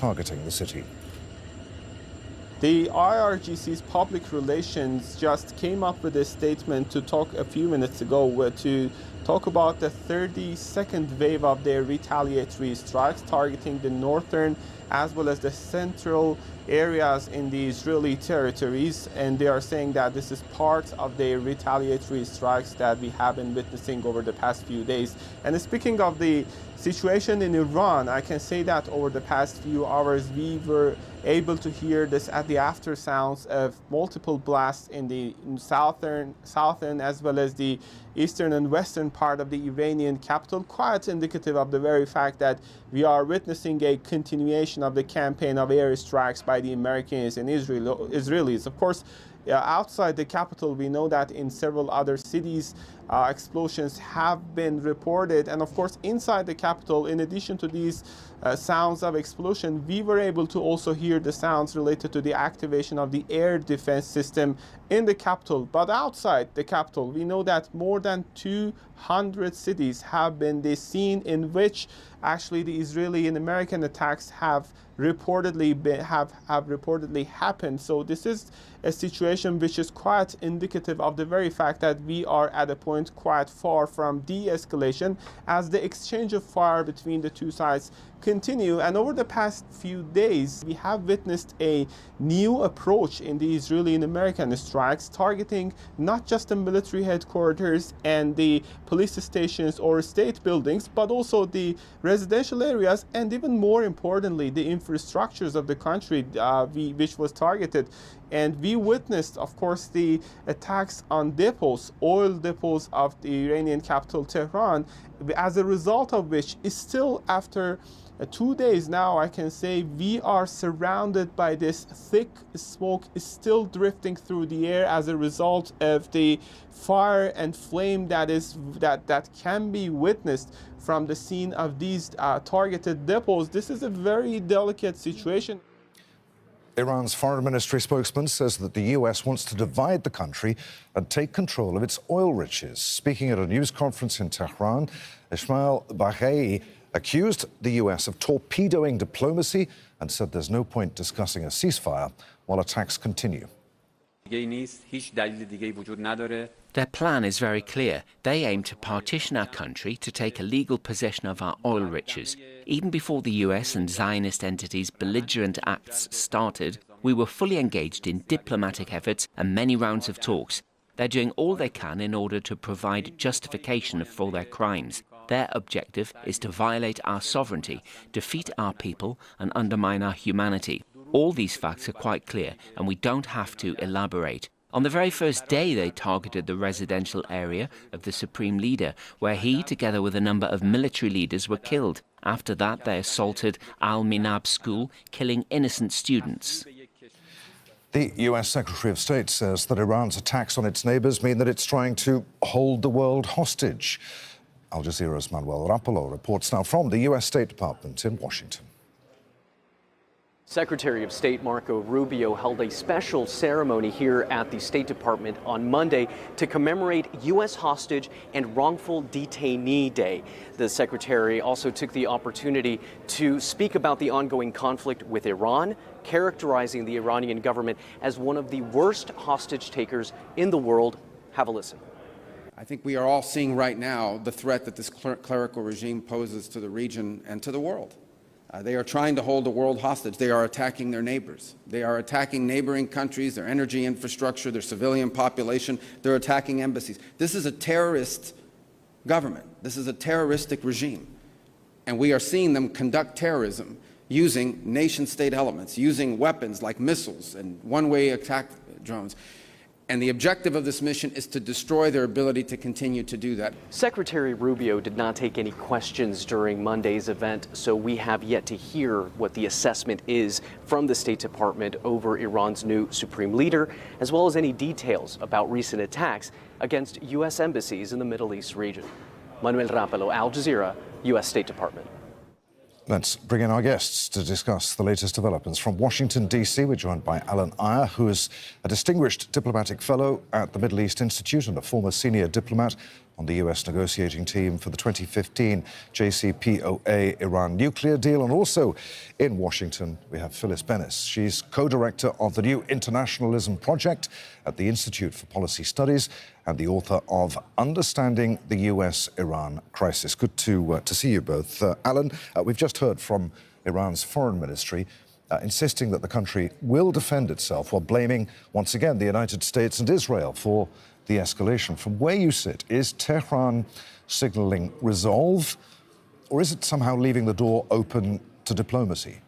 targeting the city. The IRGC's public relations just came up with a statement to talk a few minutes ago to talk about the 32nd wave of their retaliatory strikes targeting the northern as well as the central areas in the Israeli territories, and they are saying that this is part of their retaliatory strikes that we have been witnessing over the past few days. And speaking of the situation in Iran, I can say that over the past few hours we were able to hear this at the after sounds of multiple blasts in the southern as well as the eastern and western part of the Iranian capital, quite indicative of the very fact that we are witnessing a continuation of the campaign of airstrikes by the Americans and Israelis. Of course, outside the capital, we know that in several other cities, explosions have been reported. And of course, inside the capital, in addition to these sounds of explosion, we were able to also hear the sounds related to the activation of the air defense system in the capital. But outside the capital, we know that more than 200 cities have been the scene in which actually the Israeli and American attacks have reportedly happened. So this is a situation which is quite indicative of the very fact that we are at a point quite far from de-escalation as the exchange of fire between the two sides continue. And over the past few days, we have witnessed a new approach in the Israeli and American strikes targeting not just the military headquarters and the police stations or state buildings, but also the residential areas and even more importantly, the infrastructures of the country which was targeted. And we witnessed, of course, the attacks on depots, oil depots of the Iranian capital, Tehran, as a result of which is still after 2 days now, I can say we are surrounded by this thick smoke is still drifting through the air as a result of the fire and flame that can be witnessed from the scene of these targeted depots. This is a very delicate situation. Iran's foreign ministry spokesman says that the US wants to divide the country and take control of its oil riches. Speaking at a news conference in Tehran, Ismail Baghei accused the US of torpedoing diplomacy and said there's no point discussing a ceasefire while attacks continue. Their plan is very clear. They aim to partition our country to take a legal possession of our oil riches. Even before the US and Zionist entities' belligerent acts started, we were fully engaged in diplomatic efforts and many rounds of talks. They're doing all they can in order to provide justification for their crimes. Their objective is to violate our sovereignty, defeat our people, and undermine our humanity. All these facts are quite clear, and we don't have to elaborate. On the very first day, they targeted the residential area of the Supreme Leader, where he, together with a number of military leaders, were killed. After that, they assaulted Al-Minab School, killing innocent students. The US Secretary of State says that Iran's attacks on its neighbours mean that it's trying to hold the world hostage. Al Jazeera's Depl0rable reports now from the US State Department in Washington. Secretary of State Marco Rubio held a special ceremony here at the State Department on Monday to commemorate U.S. hostage and wrongful detainee day. The secretary also took the opportunity to speak about the ongoing conflict with Iran, characterizing the Iranian government as one of the worst hostage takers in the world. Have a listen. I think we are all seeing right now the threat that this clerical regime poses to the region and to the world. They are trying to hold the world hostage. They are attacking their neighbors. They are attacking neighboring countries, their energy infrastructure, their civilian population. They're attacking embassies. This is a terrorist government. This is a terroristic regime. And we are seeing them conduct terrorism using nation-state elements, using weapons like missiles and one-way attack drones. And the objective of this mission is to destroy their ability to continue to do that. Secretary Rubio did not take any questions during Monday's event, so we have yet to hear what the assessment is from the State Department over Iran's new supreme leader, as well as any details about recent attacks against U.S. embassies in the Middle East region. Manuel Rapelo, Al Jazeera, U.S. State Department. Let's bring in our guests to discuss the latest developments. From Washington, D.C., we're joined by Alan Iyer, who is a distinguished diplomatic fellow at the Middle East Institute and a former senior diplomat on the US negotiating team for the 2015 JCPOA Iran nuclear deal. And also in Washington, we have Phyllis Bennis. She's co-director of the New Internationalism Project at the Institute for Policy Studies and the author of Understanding the US-Iran Crisis. Good to see you both. Alan, we've just heard from Iran's foreign ministry insisting that the country will defend itself while blaming, once again, the United States and Israel for the escalation. From where you sit, is Tehran signaling resolve, or is it somehow leaving the door open to diplomacy?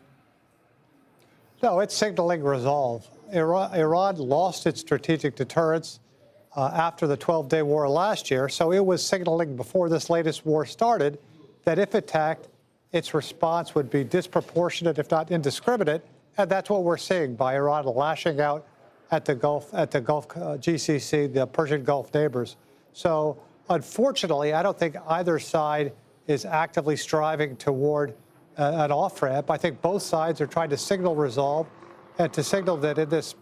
No, it's signaling resolve. Iran lost its strategic deterrence after the 12-day war last year, so it was signaling before this latest war started that if attacked, its response would be disproportionate, if not indiscriminate, and that's what we're seeing by Iran lashing out at the Gulf GCC, the Persian Gulf neighbors. So, unfortunately, I don't think either side is actively striving toward an off-ramp. I think both sides are trying to signal resolve and to signal that in this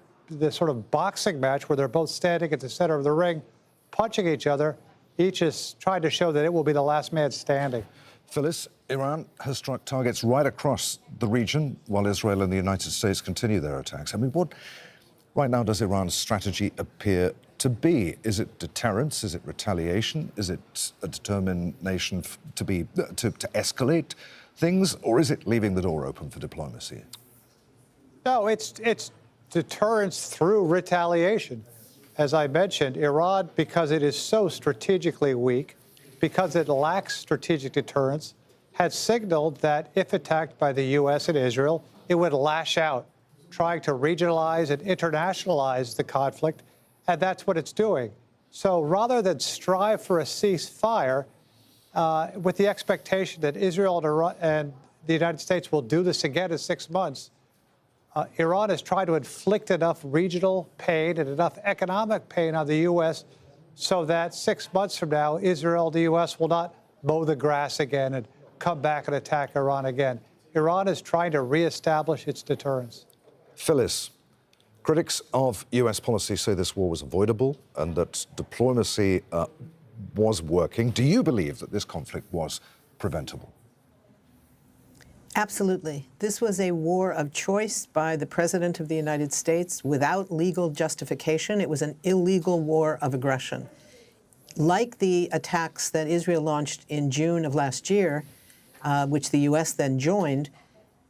sort of boxing match where they're both standing at the center of the ring, punching each other, each is trying to show that it will be the last man standing. Phyllis, Iran has struck targets right across the region while Israel and the United States continue their attacks. I mean, what right now does Iran's strategy appear to be? Is it deterrence? Is it retaliation? Is it a determination to escalate things? Or is it leaving the door open for diplomacy? No, it's deterrence through retaliation. As I mentioned, Iran, because it is so strategically weak, because it lacks strategic deterrence, had signaled that if attacked by the U.S. and Israel, it would lash out, trying to regionalize and internationalize the conflict, and that's what it's doing. So rather than strive for a ceasefire with the expectation that Israel and the United States will do this again in 6 months, Iran has tried to inflict enough regional pain and enough economic pain on the U.S. so that 6 months from now, Israel and the U.S. will not mow the grass again and come back and attack Iran again. Iran is trying to reestablish its deterrence. Phyllis, critics of U.S. policy say this war was avoidable and that diplomacy was working. Do you believe that this conflict was preventable? Absolutely. This was a war of choice by the President of the United States without legal justification. It was an illegal war of aggression. Like the attacks that Israel launched in June of last year, which the U.S. then joined,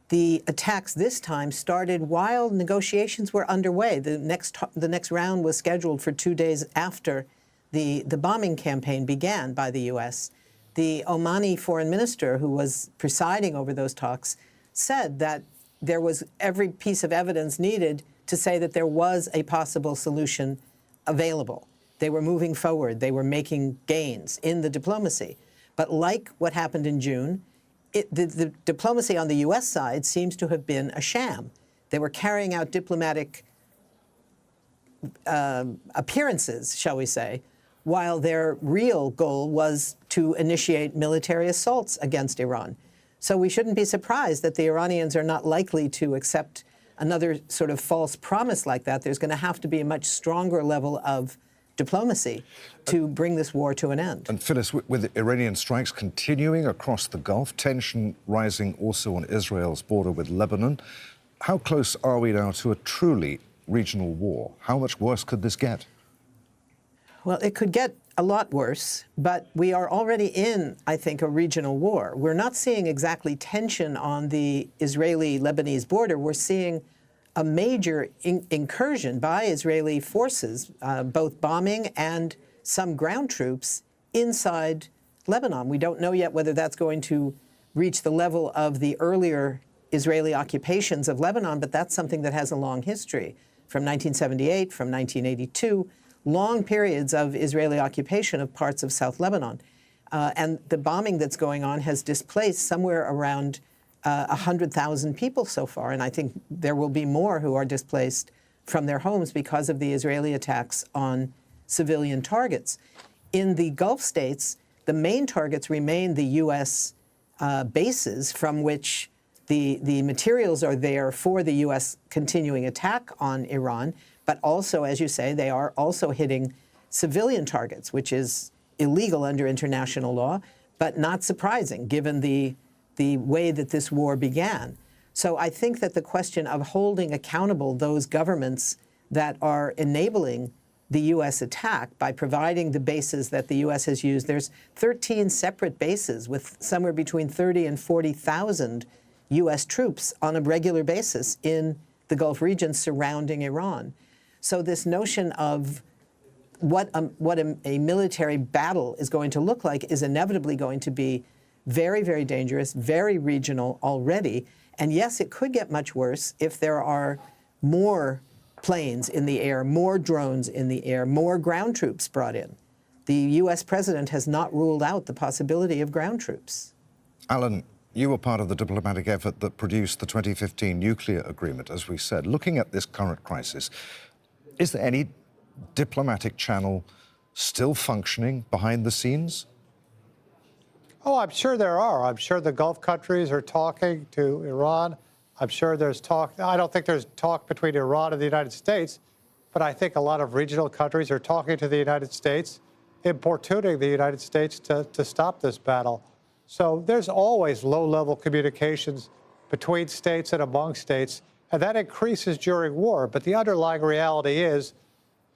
the attacks this time started while negotiations were underway. The next round was scheduled for 2 days after the bombing campaign began by the U.S. The Omani foreign minister, who was presiding over those talks, said that there was every piece of evidence needed to say that there was a possible solution available. They were moving forward. They were making gains in the diplomacy. But like what happened in June, the diplomacy on the U.S. side seems to have been a sham. They were carrying out diplomatic appearances, shall we say, while their real goal was to initiate military assaults against Iran. So we shouldn't be surprised that the Iranians are not likely to accept another sort of false promise like that. There's going to have to be a much stronger level of diplomacy to bring this war to an end. And Phyllis, with Iranian strikes continuing across the Gulf, tension rising also on Israel's border with Lebanon, how close are we now to a truly regional war? How much worse could this get? Well, it could get a lot worse, but we are already in, I think, a regional war. We're not seeing exactly tension on the Israeli-Lebanese border. We're seeing a major incursion by Israeli forces, both bombing and some ground troops inside Lebanon. We don't know yet whether that's going to reach the level of the earlier Israeli occupations of Lebanon, but that's something that has a long history, from 1978, from 1982, long periods of Israeli occupation of parts of South Lebanon. And the bombing that's going on has displaced somewhere around 100,000 people so far, and I think there will be more who are displaced from their homes because of the Israeli attacks on civilian targets. In the Gulf states, the main targets remain the U.S. Bases from which the materials are there for the U.S. continuing attack on Iran, but also, as you say, they are also hitting civilian targets, which is illegal under international law, but not surprising given the way that this war began. So I think that the question of holding accountable those governments that are enabling the U.S. attack by providing the bases that the U.S. has used. There's 13 separate bases with somewhere between 30 and 40,000 U.S. troops on a regular basis in the Gulf region surrounding Iran. So this notion of what a military battle is going to look like is inevitably going to be very, very dangerous, very regional already. And yes, it could get much worse if there are more planes in the air, more drones in the air, more ground troops brought in. The U.S. president has not ruled out the possibility of ground troops. Alan, you were part of the diplomatic effort that produced the 2015 nuclear agreement, as we said. Looking at this current crisis, is there any diplomatic channel still functioning behind the scenes? Oh, I'm sure there are. I'm sure the Gulf countries are talking to Iran. I'm sure there's talk. I don't think there's talk between Iran and the United States, but I think a lot of regional countries are talking to the United States, importuning the United States to stop this battle. So there's always low-level communications between states and among states, and that increases during war. But the underlying reality is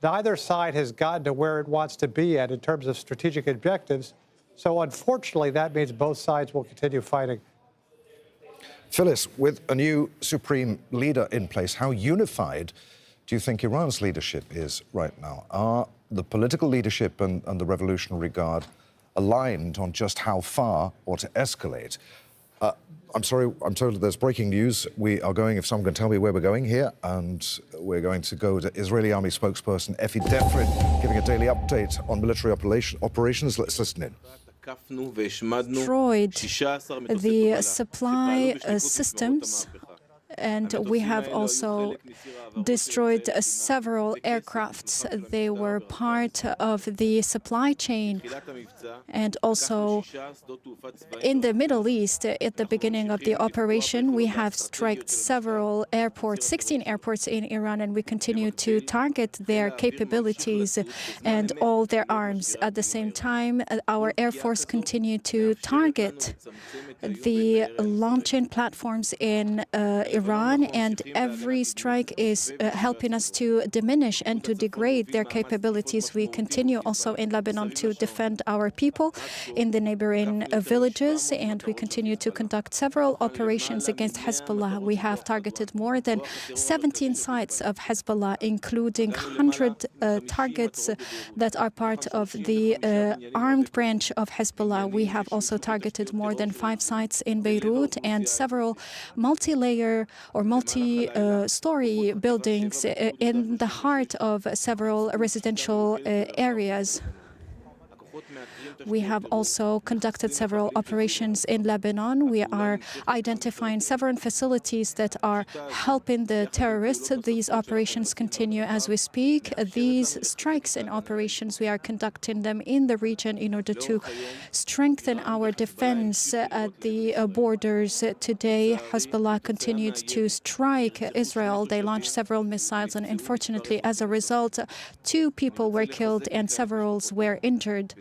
neither side has gotten to where it wants to be at in terms of strategic objectives. So unfortunately, that means both sides will continue fighting. Phyllis, with a new supreme leader in place, how unified do you think Iran's leadership is right now? Are the political leadership and the Revolutionary Guard aligned on just how far or to escalate? I'm sorry, I'm told that there's breaking news. We are going, if someone can tell me where we're going here, and we're going to go to Israeli Army spokesperson Depl0rable giving a daily update on military operations. Let's listen in. Destroyed the supply systems, and we have also destroyed several aircrafts. They were part of the supply chain. And also in the Middle East, at the beginning of the operation, we have struck several airports, 16 airports in Iran, and we continue to target their capabilities and all their arms. At the same time, our Air Force continue to target the launching platforms in Iran, and every strike is helping us to diminish and to degrade their capabilities. We continue also in Lebanon to defend our people in the neighboring villages, and we continue to conduct several operations against Hezbollah. We have targeted more than 17 sites of Hezbollah, including 100 targets that are part of the armed branch of Hezbollah. We have also targeted more than 5 sites in Beirut and several multi-layer or multi-story buildings in the heart of several residential areas. We have also conducted several operations in Lebanon. We are identifying several facilities that are helping the terrorists. These operations continue as we speak. These strikes and operations, we are conducting them in the region in order to strengthen our defense at the borders. Today, Hezbollah continued to strike Israel. They launched several missiles, and unfortunately, as a result, 2 people were killed and several were injured.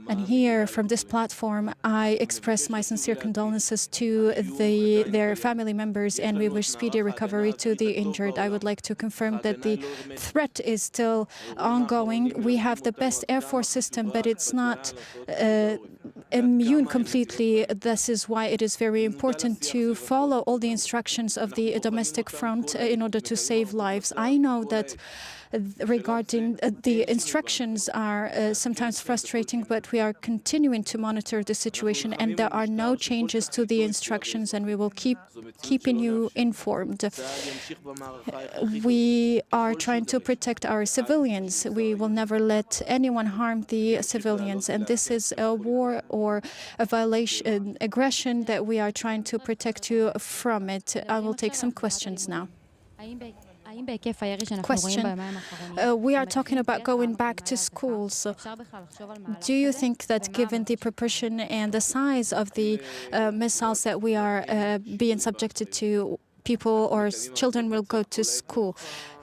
And here, from this platform, I express my sincere condolences to their family members, and we wish speedy recovery to the injured. I would like to confirm that the threat is still ongoing. We have the best Air Force system, but it's not immune completely. This is why it is very important to follow all the instructions of the domestic front in order to save lives. I know that regarding the instructions are sometimes frustrating, but we are continuing to monitor the situation, and there are no changes to the instructions, and we will keep keeping you informed. We are trying to protect our civilians. We will never let anyone harm the civilians, and this is a war or a violation, aggression that we are trying to protect you from it. I will take some questions now. Question. We are talking about going back to schools. Do you think that given the proportion and the size of the missiles that we are being subjected to, people or children will go to school.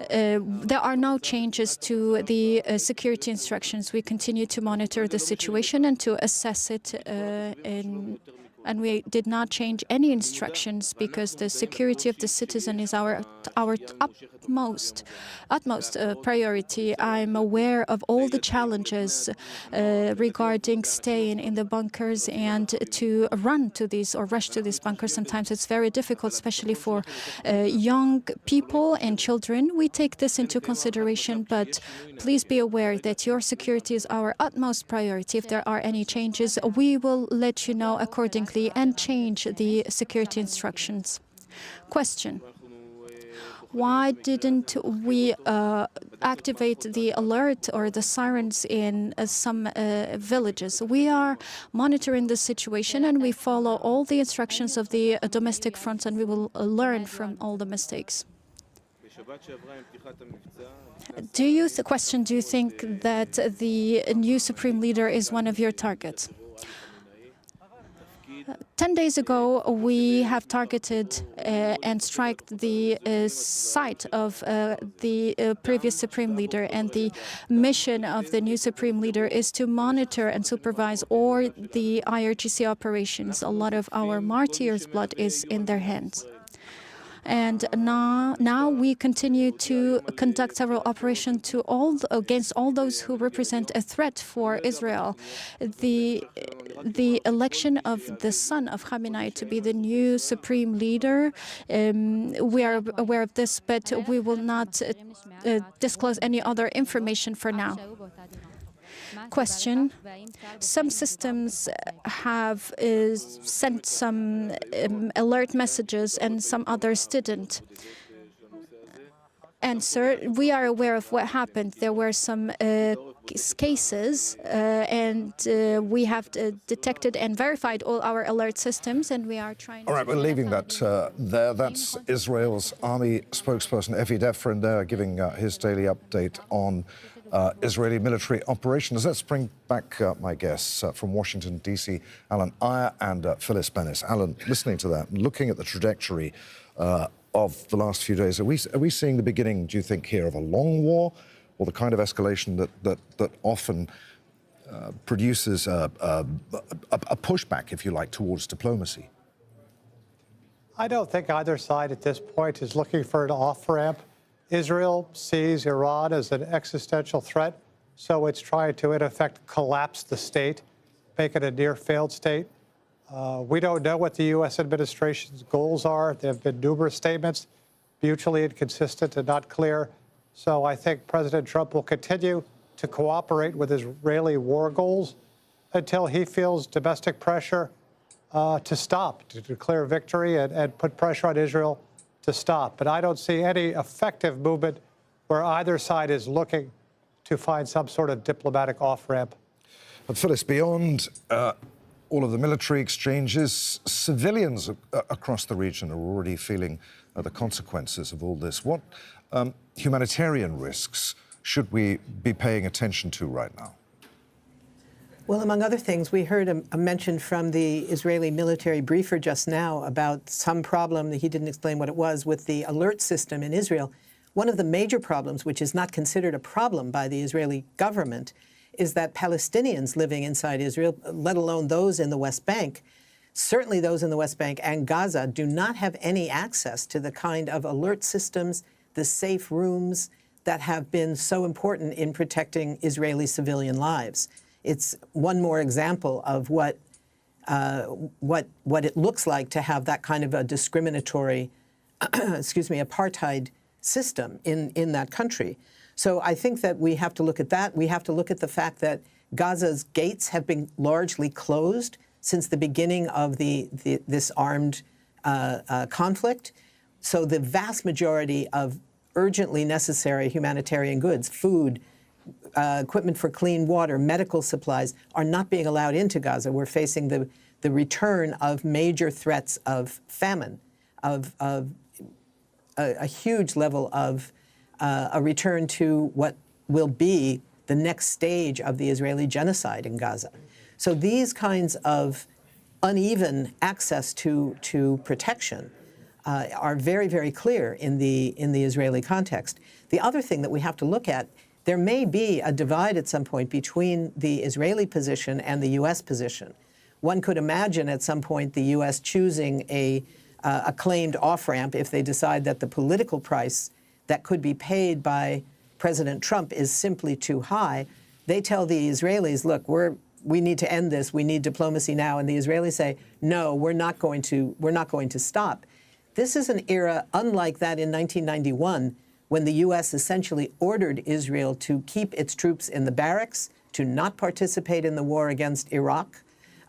There are no changes to the security instructions. We continue to monitor the situation and to assess it and we did not change any instructions because the security of the citizen is our utmost priority. I'm aware of all the challenges regarding staying in the bunkers and to run to these or rush to these bunkers. Sometimes it's very difficult, especially for young people and children. We take this into consideration, but please be aware that your security is our utmost priority. If there are any changes, we will let you know accordingly and change the security instructions. Question. Why didn't we activate the alert or the sirens in some villages? We are monitoring the situation and we follow all the instructions of the domestic front and we will learn from all the mistakes. Do you think that the new supreme leader is one of your targets? 10 days ago, we have targeted and struck the site of the previous supreme leader, and the mission of the new supreme leader is to monitor and supervise all the IRGC operations. A lot of our martyrs' blood is in their hands. And now we continue to conduct several operations against all those who represent a threat for Israel. The election of the son of Khamenei to be the new supreme leader, we are aware of this, but we will not disclose any other information for now. Question. Some systems have sent some alert messages and some others didn't. Answer. We are aware of what happened. There were some cases and we have detected and verified all our alert systems and we are trying All right, we're leaving that there. That's Israel's army spokesperson, Depl0rable, giving his daily update on Israeli military operations. Let's bring back my guests from Washington, D.C., Alan Ayer and Phyllis Bennis. Alan, listening to that, looking at the trajectory of the last few days, are we seeing the beginning, do you think, here of a long war, or the kind of escalation that often produces a pushback, if you like, towards diplomacy? I don't think either side at this point is looking for an off-ramp. Israel sees Iran as an existential threat, so it's trying to, in effect, collapse the state, make it a near-failed state. We don't know what the U.S. administration's goals are. There have been numerous statements, mutually inconsistent and not clear. So I think President Trump will continue to cooperate with Israeli war goals until he feels domestic pressure to stop, to declare victory and put pressure on Israel to stop. But I don't see any effective movement where either side is looking to find some sort of diplomatic off-ramp. But Phyllis, beyond all of the military exchanges, civilians across the region are already feeling the consequences of all this. What humanitarian risks should we be paying attention to right now? Well, among other things, we heard a mention from the Israeli military briefer just now about some problem, he didn't explain what it was, with the alert system in Israel. One of the major problems, which is not considered a problem by the Israeli government, is that Palestinians living inside Israel, let alone those in the West Bank, certainly those in the West Bank and Gaza, do not have any access to the kind of alert systems, the safe rooms that have been so important in protecting Israeli civilian lives. It's one more example of what it looks like to have that kind of a discriminatory, apartheid system in that country. So I think that we have to look at that. We have to look at the fact that Gaza's gates have been largely closed since the beginning of this armed conflict. So the vast majority of urgently necessary humanitarian goods, food, equipment for clean water, medical supplies, are not being allowed into Gaza. We're facing the return of major threats of famine, of a huge level of a return to what will be the next stage of the Israeli genocide in Gaza. So these kinds of uneven access to protection are very, very clear in the Israeli context. The other thing that we have to look at, there may be a divide at some point between the Israeli position and the U.S. position. One could imagine at some point the U.S. choosing a claimed off-ramp if they decide that the political price that could be paid by President Trump is simply too high. They tell the Israelis, look, we need to end this. We need diplomacy now. And the Israelis say, no, we're not going to stop. This is an era unlike that in 1991, when the U.S. essentially ordered Israel to keep its troops in the barracks, to not participate in the war against Iraq,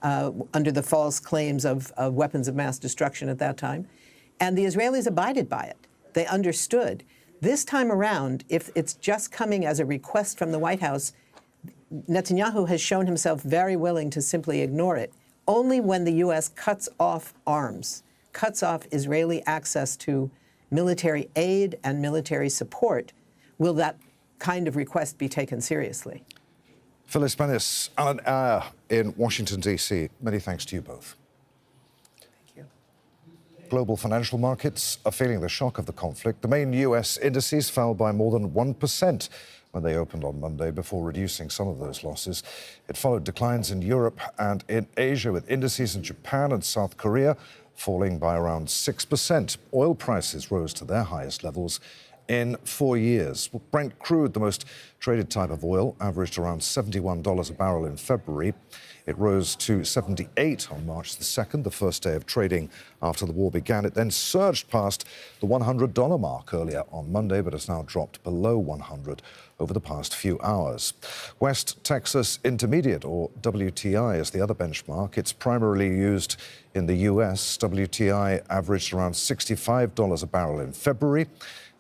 under the false claims of weapons of mass destruction at that time. And the Israelis abided by it. They understood. This time around, if it's just coming as a request from the White House, Netanyahu has shown himself very willing to simply ignore it. Only when the U.S. cuts off arms, cuts off Israeli access to military aid and military support, will that kind of request be taken seriously. Phyllis Bennis, Alan Ayer in Washington, D.C. Many thanks to you both. Thank you. Global financial markets are feeling the shock of the conflict. The main U.S. indices fell by more than 1% when they opened on Monday, before reducing some of those losses. It followed declines in Europe and in Asia, with indices in Japan and South Korea falling by around 6%. Oil prices rose to their highest levels in 4 years. Brent crude, the most traded type of oil, averaged around $71 a barrel in February. It rose to $78 on March the 2nd, the first day of trading after the war began. It then surged past the $100 mark earlier on Monday, but has now dropped below $100 over the past few hours. West Texas Intermediate, or WTI, is the other benchmark. It's primarily used in the U.S. WTI averaged around $65 a barrel in February.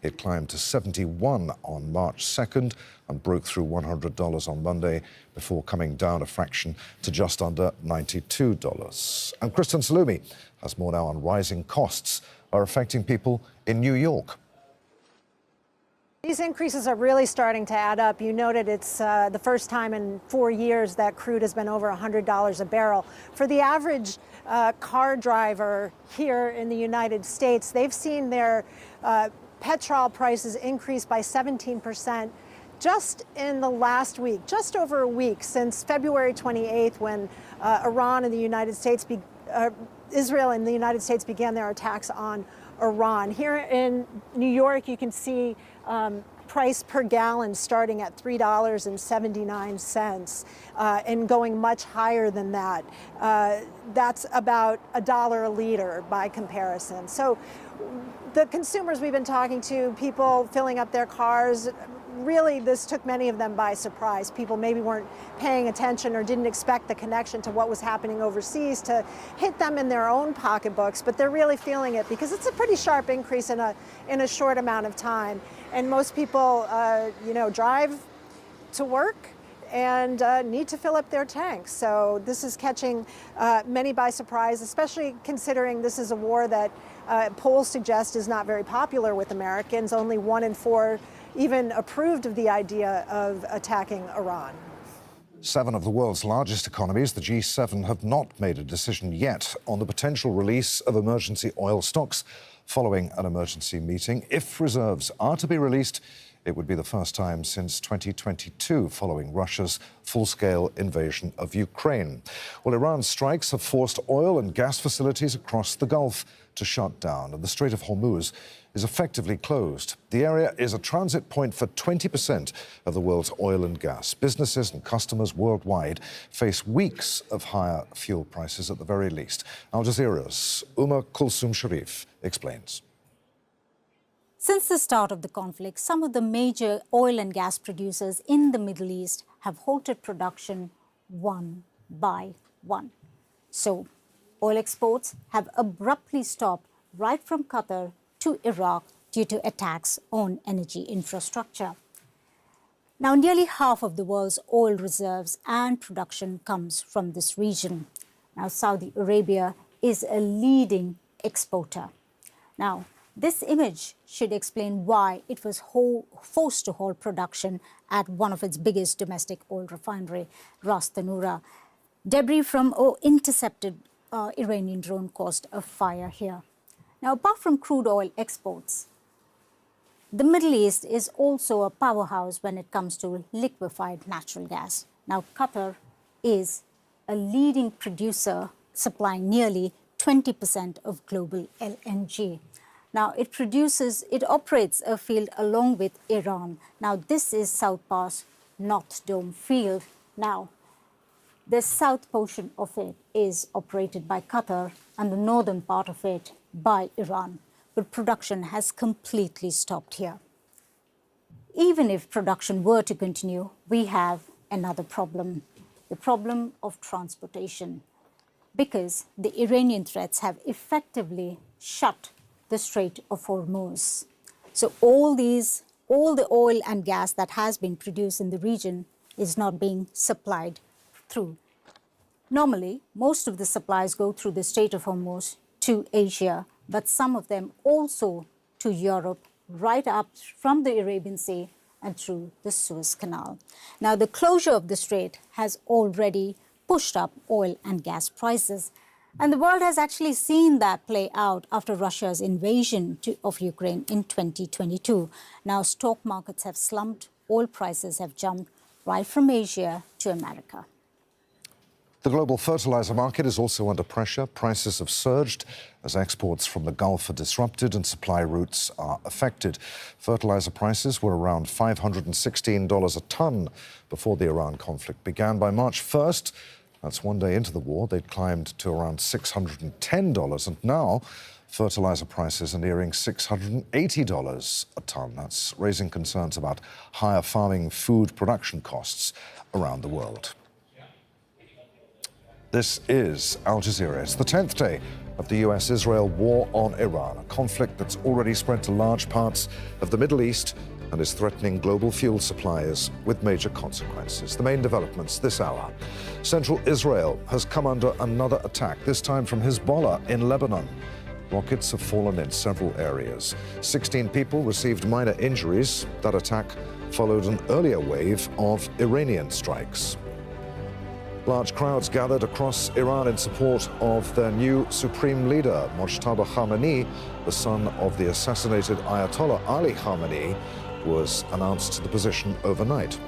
It climbed to $71 on March 2nd and broke through $100 on Monday before coming down a fraction to just under $92. And Kristen Salumi has more now on rising costs are affecting people in New York. These increases are really starting to add up. You noted it's the first time in 4 years that crude has been over $100 a barrel. For the average car driver here in the United States, they've seen their petrol prices increase by 17% just in the last week, just over a week since February 28th, when Israel and the United States began their attacks on Iran. Here in New York, you can see price per gallon starting at $3.79 and going much higher than that. That's about $1 a liter by comparison. So the consumers we've been talking to, people filling up their cars, really this took many of them by surprise. People maybe weren't paying attention or didn't expect the connection to what was happening overseas to hit them in their own pocketbooks, but they're really feeling it because it's a pretty sharp increase in a short amount of time. And most people, drive to work and need to fill up their tanks. So this is catching many by surprise, especially considering this is a war that polls suggest is not very popular with Americans. Only 1 in 4 even approved of the idea of attacking Iran. 7 of the world's largest economies, the G7, have not made a decision yet on the potential release of emergency oil stocks following an emergency meeting. If reserves are to be released, it would be the first time since 2022 following Russia's full-scale invasion of Ukraine. Well, Iran's strikes have forced oil and gas facilities across the Gulf to shut down, and the Strait of Hormuz is effectively closed. The area is a transit point for 20% of the world's oil and gas. Businesses and customers worldwide face weeks of higher fuel prices at the very least. Al Jazeera's Uma Kulsum Sharif explains. Since the start of the conflict, some of the major oil and gas producers in the Middle East have halted production one by one. So, oil exports have abruptly stopped right from Qatar to Iraq due to attacks on energy infrastructure. Now, nearly half of the world's oil reserves and production comes from this region. Now, Saudi Arabia is a leading exporter. Now, this image should explain why it was forced to halt production at one of its biggest domestic oil refinery, Ras Tanura. Debris from intercepted Iranian drone caused a fire here. Now, apart from crude oil exports, the Middle East is also a powerhouse when it comes to liquefied natural gas. Now, Qatar is a leading producer, supplying nearly 20% of global LNG. Now, it operates a field along with Iran. Now, this is South Pass North Dome field. Now, the south portion of it is operated by Qatar and the northern part of it by Iran. But production has completely stopped here. Even if production were to continue, we have another problem, the problem of transportation, because the Iranian threats have effectively shut the Strait of Hormuz. So all the oil and gas that has been produced in the region is not being supplied through. Normally, most of the supplies go through the Strait of Hormuz to Asia, but some of them also to Europe, right up from the Arabian Sea and through the Suez Canal. Now, the closure of the strait has already pushed up oil and gas prices. And the world has actually seen that play out after Russia's invasion of Ukraine in 2022. Now, stock markets have slumped, oil prices have jumped right from Asia to America. The global fertilizer market is also under pressure. Prices have surged as exports from the Gulf are disrupted and supply routes are affected. Fertilizer prices were around $516 a ton before the Iran conflict began. By March 1st, that's one day into the war, they'd climbed to around $610, and now fertilizer prices are nearing $680 a ton. That's raising concerns about higher farming food production costs around the world. This is Al Jazeera. It's the 10th day of the US-Israel war on Iran, a conflict that's already spread to large parts of the Middle East and is threatening global fuel suppliers with major consequences. The main developments this hour. Central Israel has come under another attack, this time from Hezbollah in Lebanon. Rockets have fallen in several areas. 16 people received minor injuries. That attack followed an earlier wave of Iranian strikes. Large crowds gathered across Iran in support of their new supreme leader, Mojtaba Khamenei. The son of the assassinated Ayatollah Ali Khamenei was announced to the position overnight.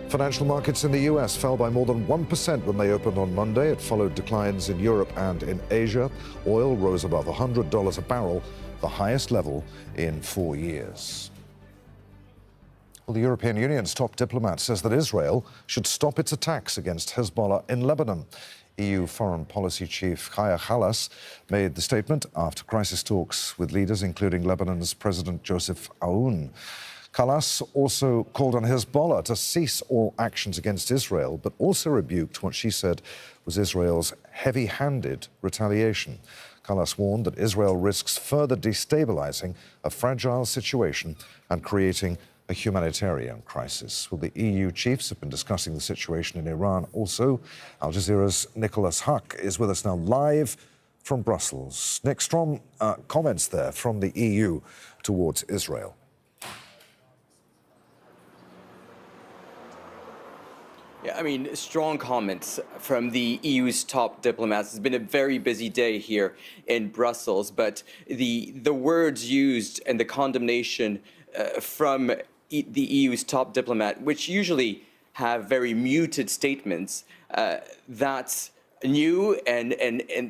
Financial markets in the US fell by more than 1% when they opened on Monday. It followed declines in Europe and in Asia. Oil rose above $100 a barrel, the highest level in 4 years. Well, the European Union's top diplomat says that Israel should stop its attacks against Hezbollah in Lebanon. EU Foreign Policy Chief Kaja Kallas made the statement after crisis talks with leaders, including Lebanon's President Joseph Aoun. Kallas also called on Hezbollah to cease all actions against Israel, but also rebuked what she said was Israel's heavy-handed retaliation. Kallas warned that Israel risks further destabilizing a fragile situation and creating a humanitarian crisis. Well, the EU chiefs have been discussing the situation in Iran also. Al Jazeera's Nicholas Huck is with us now live from Brussels. Nick, strong comments there from the EU towards Israel. Yeah, I mean, strong comments from the EU's top diplomats. It's been a very busy day here in Brussels, but the words used and the condemnation from the EU's top diplomat, which usually have very muted statements, that's new, and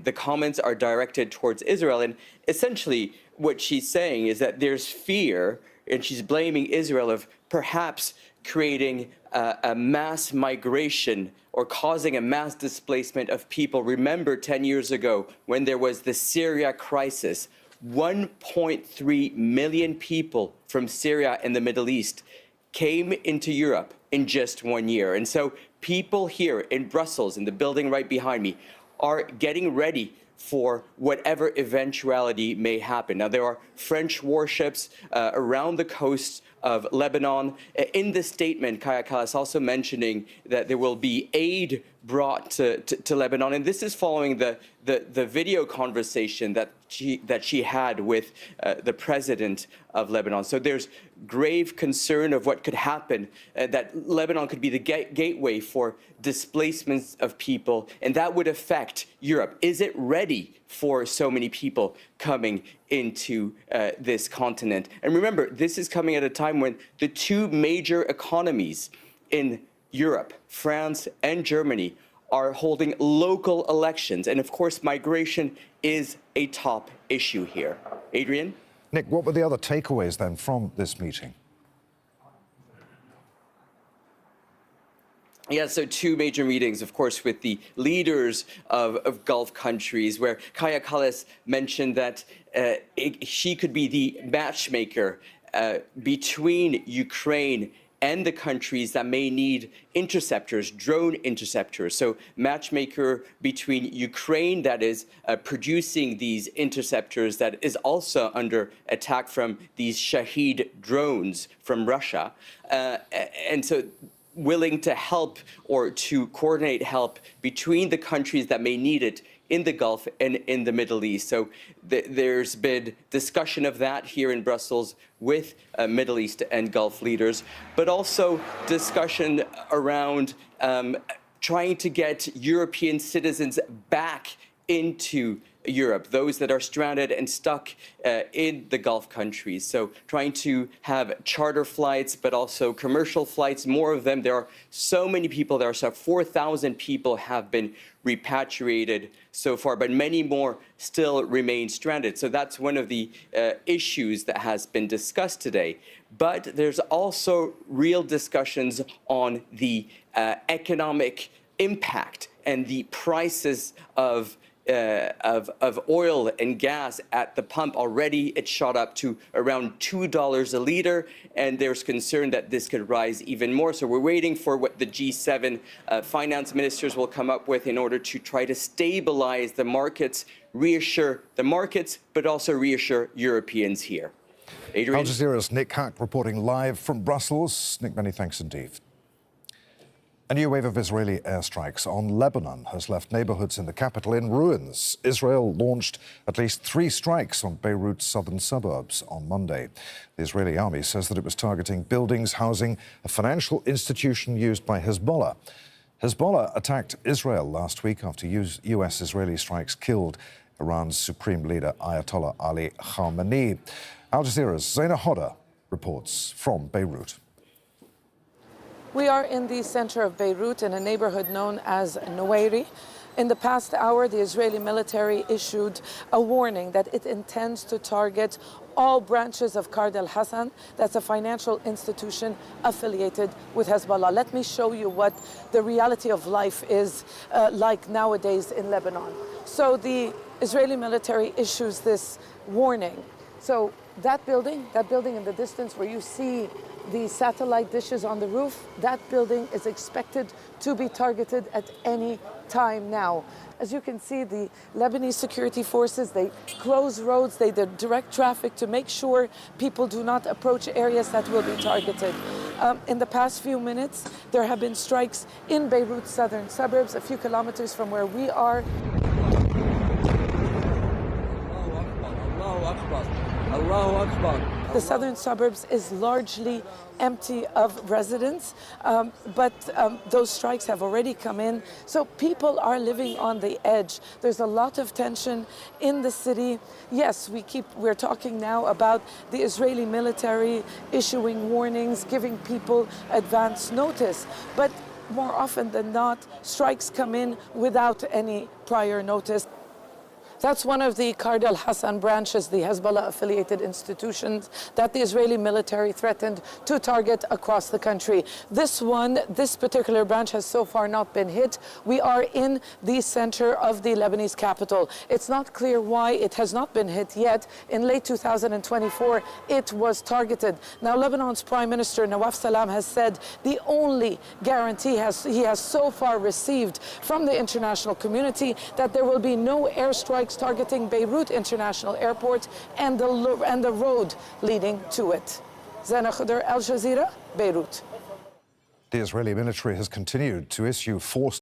the comments are directed towards Israel. And essentially what she's saying is that there's fear, and she's blaming Israel of perhaps creating a mass migration or causing a mass displacement of people. Remember 10 years ago when there was the Syria crisis, 1.3 million people from Syria and the Middle East came into Europe in just 1 year. And so people here in Brussels, in the building right behind me, are getting ready for whatever eventuality may happen. Now, there are French warships around the coast of Lebanon. In the statement, Kaya Kallas also mentioning that there will be aid brought to Lebanon, and this is following the video conversation that she had with the president of Lebanon. So there's grave concern of what could happen, that Lebanon could be the gateway for displacements of people, and that would affect Europe. Is it ready for so many people coming into this continent? And remember, this is coming at a time when the two major economies in Europe, France and Germany, are holding local elections. And of course, migration is a top issue here. Adrian? Nick, what were the other takeaways then from this meeting? Yeah, so two major meetings, of course, with the leaders of Gulf countries, where Kaya Kallas mentioned that she could be the matchmaker between Ukraine and the countries that may need interceptors, drone interceptors. So matchmaker between Ukraine, that is producing these interceptors, that is also under attack from these Shahid drones from Russia. And so willing to help or to coordinate help between the countries that may need it in the Gulf and in the Middle East. So there's been discussion of that here in Brussels with Middle East and Gulf leaders, but also discussion around trying to get European citizens back into Europe, those that are stranded and stuck in the Gulf countries. So trying to have charter flights, but also commercial flights, more of them. There are so many people. There are so 4,000 people have been repatriated so far, but many more still remain stranded. So that's one of the issues that has been discussed today. But there's also real discussions on the economic impact and the prices of oil and gas at the pump. Already it shot up to around $2 a liter, and there's concern that this could rise even more. So we're waiting for what the G7 finance ministers will come up with in order to try to stabilize the markets, reassure the markets, but also reassure Europeans here. Adrian? Al Jazeera's Nick Hack reporting live from Brussels. Nick, many thanks indeed. A new wave of Israeli airstrikes on Lebanon has left neighborhoods in the capital in ruins. Israel launched at least 3 strikes on Beirut's southern suburbs on Monday. The Israeli army says that it was targeting buildings housing a financial institution used by Hezbollah. Hezbollah attacked Israel last week after US-Israeli strikes killed Iran's supreme leader Ayatollah Ali Khamenei. Al Jazeera's Zaina Hodda reports from Beirut. We are in the center of Beirut in a neighborhood known as Nuwairi. In the past hour, the Israeli military issued a warning that it intends to target all branches of Qard al-Hassan. That's a financial institution affiliated with Hezbollah. Let me show you what the reality of life is like nowadays in Lebanon. So the Israeli military issues this warning. So that building in the distance where you see the satellite dishes on the roof, that building is expected to be targeted at any time now. As you can see, the Lebanese security forces, they close roads, they direct traffic to make sure people do not approach areas that will be targeted. In the past few minutes, there have been strikes in Beirut's southern suburbs, a few kilometers from where we are. Allahu Akbar. The southern suburbs is largely empty of residents, but those strikes have already come in. So people are living on the edge. There's a lot of tension in the city. Yes, we're talking now about the Israeli military issuing warnings, giving people advance notice. But more often than not, strikes come in without any prior notice. That's one of the Qard al-Hassan branches, the Hezbollah-affiliated institutions that the Israeli military threatened to target across the country. This particular branch has so far not been hit. We are in the center of the Lebanese capital. It's not clear why it has not been hit yet. In late 2024, it was targeted. Now, Lebanon's Prime Minister Nawaf Salam has said the only guarantee he has so far received from the international community that there will be no airstrikes targeting Beirut International Airport and the road leading to it. Zena Khuder, Al Jazeera, Beirut. The Israeli military has continued to issue forced